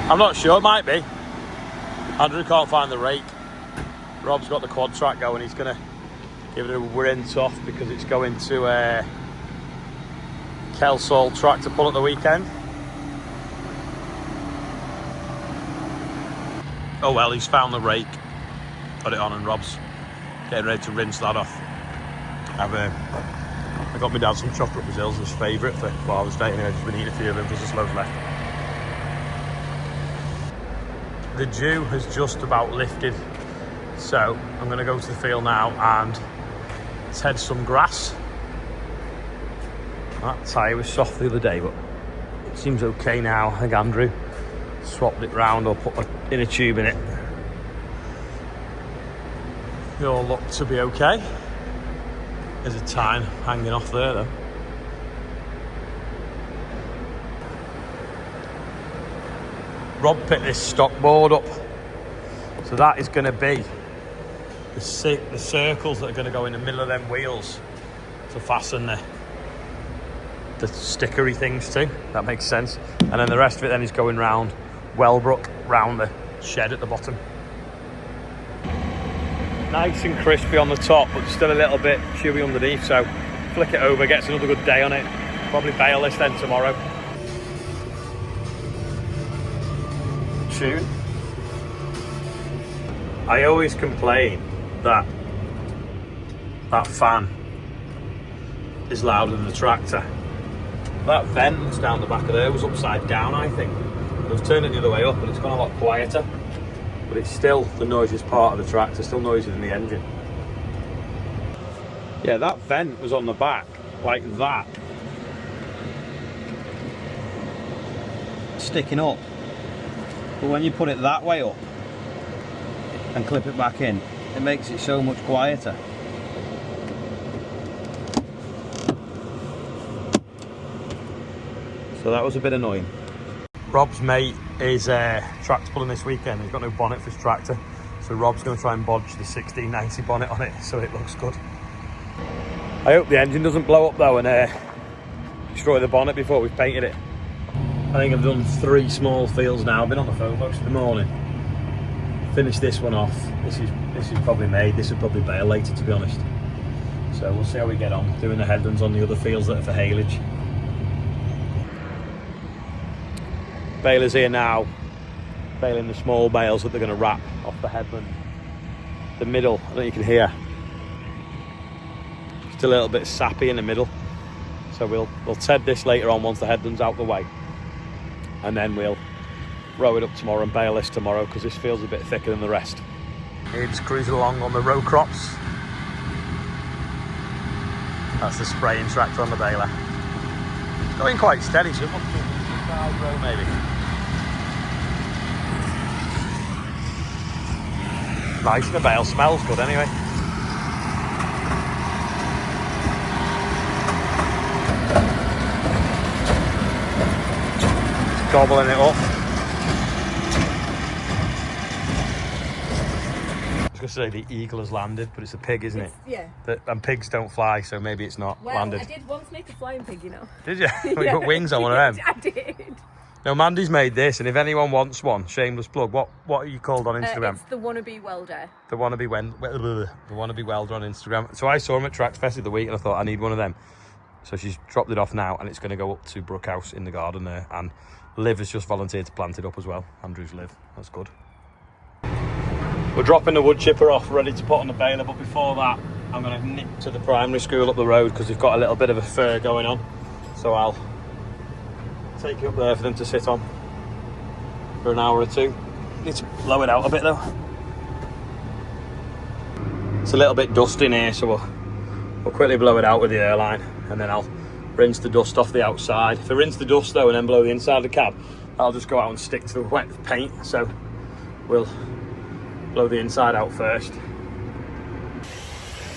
I'm not sure, it might be. Andrew can't find the rake. Rob's got the quad track going. He's going to give it a rinse off because it's going to Kelsall track to pull at the weekend. Oh well, he's found the rake, got it on, and Rob's getting ready to rinse that off. I got my dad some chocolate Brazils, his favourite for Father's Day, and I've just been eating a few of them, there's just loads left. The dew has just about lifted, so I'm going to go to the field now and head some grass. That tyre was soft the other day, but it seems okay now. I think Andrew swapped it round or put an inner tube in it. They all look to be okay. There's a tine hanging off there though. Rob picked this stock board up, so that is going to be the circles that are going to go in the middle of them wheels to fasten the stickery things to. That makes sense. And then the rest of it then is going round Wellbrook, round the shed at the bottom. Nice and crispy on the top, but still a little bit chewy underneath, so flick it over, gets another good day on it. Probably bale this then tomorrow. Tune. I always complain that fan is louder than the tractor. That vent that's down the back of there was upside down, I think. I've turned it the other way up and it's gone a lot quieter. But it's still the noisiest part of the tractor, still noisier than the engine. Yeah, that vent was on the back, like that. Sticking up. But when you put it that way up and clip it back in, it makes it so much quieter. So that was a bit annoying. Rob's mate is tractor pulling this weekend. He's got no bonnet for his tractor, so Rob's going to try and bodge the 1690 bonnet on it so it looks good. I hope the engine doesn't blow up though and destroy the bonnet before we've painted it. I think I've done 3 small fields now. I've been on the phone most of the morning. Finished this one off. This is probably made. This will probably bale later, to be honest. So we'll see how we get on doing the headlands on the other fields that are for haylage. Baler's here now, baling the small bales that they're going to wrap off the headland. The middle, I don't know if you can hear, just a little bit sappy in the middle. So we'll ted this later on once the headland's out the way. And then we'll row it up tomorrow and bale this tomorrow because this feels a bit thicker than the rest. It's cruising along on the row crops. That's the spraying tractor on the baler. Going quite steady, so it must be a row maybe. Nice, and the bale smells good anyway. Just gobbling it up. I was going to say the eagle has landed, but it's a pig, isn't it? Yeah. And pigs don't fly, so maybe it's not landed. I did once make a flying pig, you know. Did you? Well, you put wings on one of them. I did. No, Mandy's made this, and if anyone wants one, shameless plug, what are you called on Instagram? It's the wannabe welder. The wannabe welder on Instagram. So I saw him at Tracks Fest of the week, and I thought I need one of them. So she's dropped it off now, and it's going to go up to Brookhouse in the garden there. And Liv has just volunteered to plant it up as well. Andrew's Liv. That's good. We're dropping the wood chipper off, ready to put on the baler. But before that, I'm going to nip to the primary school up the road because they've got a little bit of a fair going on. So I'll take it up there for them to sit on for an hour or two. Need to blow it out a bit though. It's a little bit dusty in here, so we'll quickly blow it out with the airline, and then I'll rinse the dust off the outside. If I rinse the dust though and then blow the inside of the cab, I'll just go out and stick to the wet paint. So we'll blow the inside out first.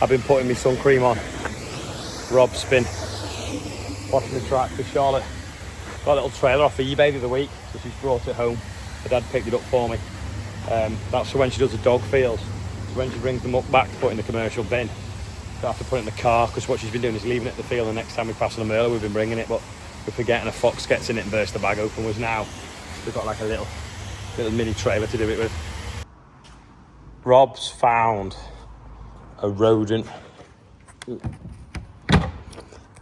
I've been putting my sun cream on. Rob's been washing the track for Charlotte. Got a little trailer off eBay the other week, so she's brought it home. My dad picked it up for me. That's for when she does the dog fields. So when she brings them up back to put in the commercial bin, don't have to put it in the car, because what she's been doing is leaving it at the field. The next time we pass on the Merla, we've been bringing it, but we're forgetting a fox gets in it and bursts the bag open. Was now we've got like a little Little mini trailer to do it with. Rob's found a rodent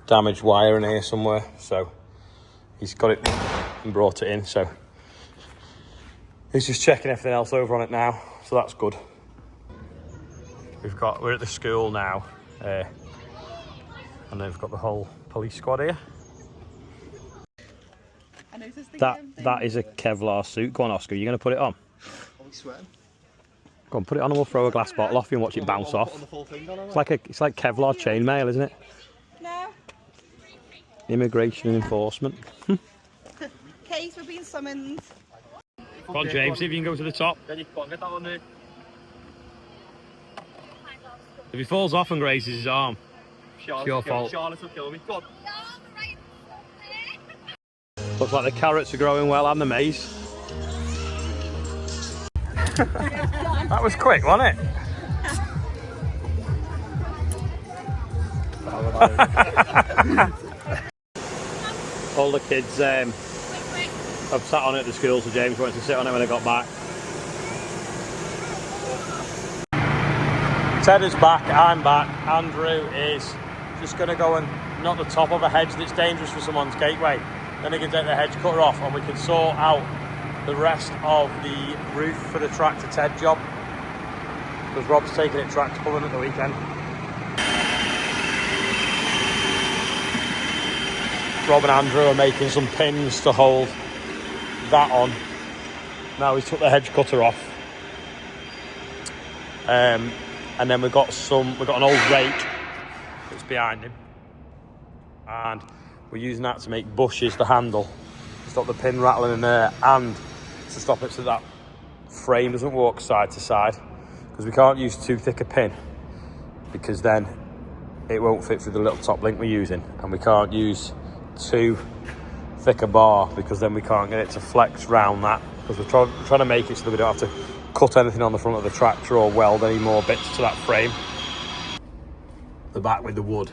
damaged wire in here somewhere, so he's got it and brought it in, so he's just checking everything else over on it now, so that's good. We're at the school now, and then we've got the whole police squad here. That is a Kevlar suit. Go on, Oscar, you're going to put it on? Go on, put it on and we'll throw a glass bottle off you and watch it bounce off. It's like Kevlar chainmail, isn't it? No. Immigration and enforcement. Case, we're being summoned. Come on, James, see if you can go to the top. If he falls off and grazes his arm, it's your fault. Charlotte will kill me. Go on. Looks like the carrots are growing well and the maize. That was quick, wasn't it? All the kids have sat on it at the school, so James wanted to sit on it when I got back. Ted is back, I'm back. Andrew is just going to go and knock the top of a hedge that's dangerous for someone's gateway. Then he can take the hedge cutter off and we can sort out the rest of the roof for the tractor Ted job. Because Rob's taking it tractor pulling at the weekend. Rob and Andrew are making some pins to hold that on. Now he's took the hedge cutter off. And then we've got an old rake that's behind him. And we're using that to make bushes, the handle, to stop the pin rattling in there and to stop it so that frame doesn't walk side to side. Because we can't use too thick a pin because then it won't fit through the little top link we're using. And we can't use too thick a bar because then we can't get it to flex round that. Because we're trying to make it so that we don't have to cut anything on the front of the tractor or weld any more bits to that frame. The back with the wood.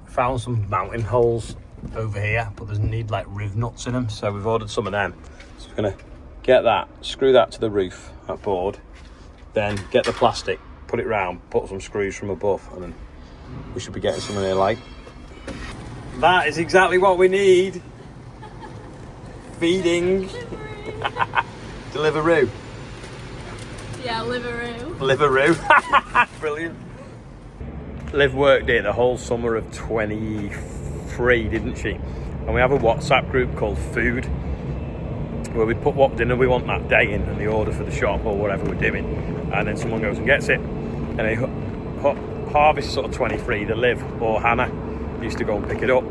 We found some mounting holes over here, but there's need like riv nuts in them, so we've ordered some of them. So we're gonna get that, screw that to the roof, that board, then get the plastic, put it round, put some screws from above, and then we should be getting some in here like. That is exactly what we need. Feeding. Deliveroo. Yeah, Liveroo. Liveroo. Brilliant. Liv worked here the whole summer of 23, didn't she? And we have a WhatsApp group called Food, where we put what dinner we want that day in and the order for the shop or whatever we're doing, and then someone goes and gets it. And they harvest sort of 23. The Liv or Hannah used to go and pick it up.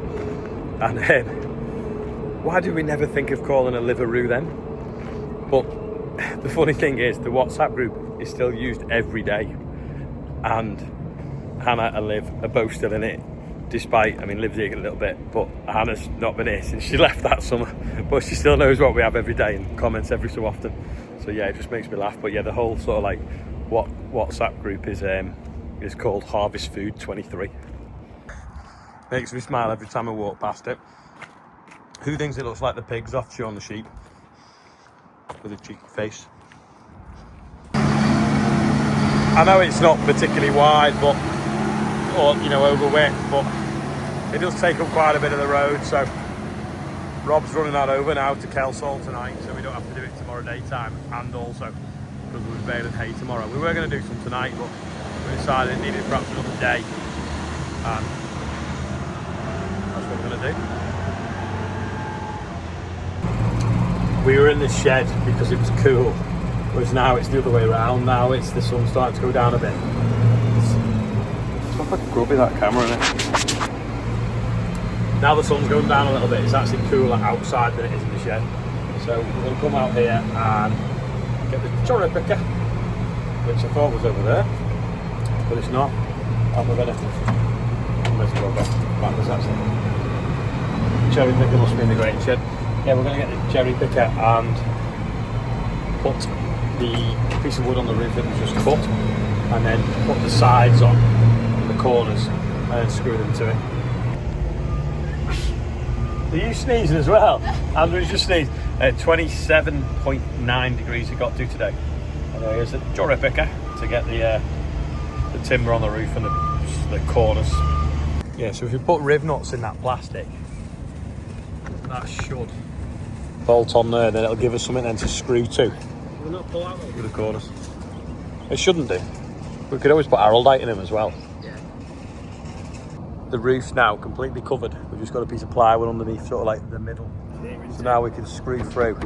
And why did we never think of calling a Liveroo then? But the funny thing is, the WhatsApp group is still used every day, and Hannah and Liv are both still in it, despite, I mean, Liv's here a little bit, but Hannah's not been here since she left that summer, but she still knows what we have every day and comments every so often. So yeah, it just makes me laugh. But yeah, the whole sort of like WhatsApp group is called Harvest Food 23. Makes me smile every time I walk past it. Who thinks it looks like the pigs off Shaun the Sheep? With a cheeky face. I know it's not particularly wide, but, or you know, over width, but it does take up quite a bit of the road. So Rob's running that over now to Kelsall tonight, so we don't have to do it tomorrow daytime, and also because we're baling hay tomorrow. We were going to do some tonight, but we decided it needed perhaps another day, and that's what we're going to do. We were in the shed because it was cool, whereas now it's the other way around. Now it's the sun starting to go down a bit. It's not like grubby, that camera, isn't it? Now the sun's going down a little bit. It's actually cooler outside than it is in the shed. So we're going to come out here and get the cherry picker, which I thought was over there, but it's not. And we're going to, where's the rubber? Right, there's actually cherry picker, must be in the grain shed. Yeah, we're going to get the cherry picker and put the piece of wood on the roof that was just cut, and then put the sides on, the corners, and screw them to it. Are you sneezing as well? Andrew's just sneezed. 27.9 degrees it got to today. And here's a jolly picker to get the timber on the roof and the corners. Yeah, so if you put riv nuts in that plastic, that should bolt on there, then it'll give us something then to screw to. Will not pull out With the corners. It shouldn't do. We could always put araldite in them as well. Yeah. The roof's now completely covered. We've just got a piece of plywood underneath, sort of like the middle. So now we can screw through,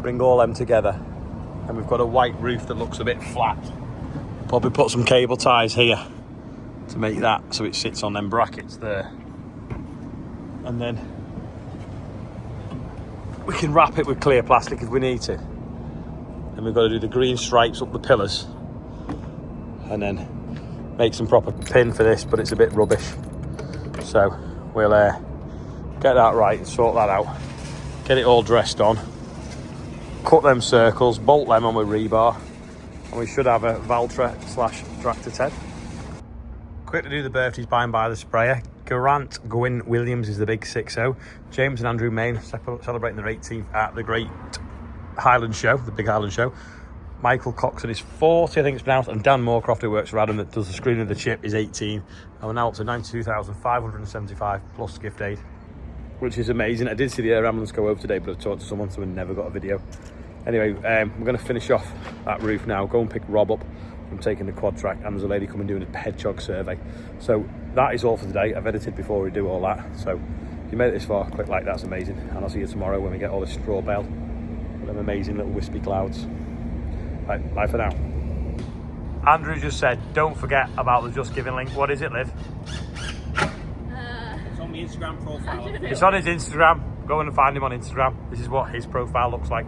bring all them together, and we've got a white roof that looks a bit flat. Probably put some cable ties here to make that so it sits on them brackets there. And then we can wrap it with clear plastic if we need to. Then we've got to do the green stripes up the pillars and then make some proper pin for this, but it's a bit rubbish. So we'll get that right and sort that out. Get it all dressed on. Cut them circles, bolt them on with rebar, and we should have a Valtra/Tractor Ted. Quick to do the birthdays by and by the sprayer. Geraint Gwyn Williams is the big 6-0. James and Andrew Main celebrating their 18th at the Great Highland Show, the big Highland Show. Michael Coxon is 40, I think it's pronounced, and Dan Moorcroft, who works for Adam, that does the screening of the chip, is 18. And we're now up to 92,575 plus gift aid, which is amazing. I did see the air ambulance go over today, but I talked to someone, so we never got a video. Anyway, we're going to finish off that roof now, go and pick Rob up from taking the quad track, and there's a lady coming doing a hedgehog survey. So that is all for today. I've edited before we do all that. So if you made it this far, click like, that's amazing. And I'll see you tomorrow when we get all this straw bale with them amazing little wispy clouds. Right, bye for now. Andrew just said, don't forget about the Just Giving link. What is it, Liv? It's on the Instagram profile. It's on his Instagram. Go and find him on Instagram. This is what his profile looks like.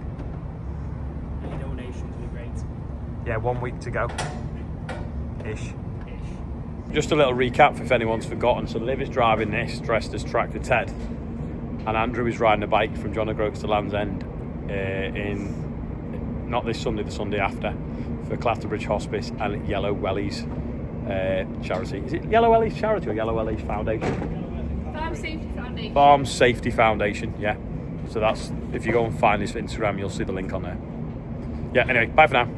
Any donations would be great. Yeah, 1 week to go. Ish. Just a little recap if anyone's forgotten. So Liv is driving this, dressed as Tractor Ted. And Andrew is riding a bike from John O'Groats to Land's End in, not this Sunday, the Sunday after, for Clatterbridge Hospice and Yellow Wellies charity. Is it Yellow Wellies charity or Yellow Wellies Foundation? Farm Safety Foundation. Farm Safety Foundation, yeah. So that's, if you go and find his Instagram, you'll see the link on there. Yeah, anyway, bye for now.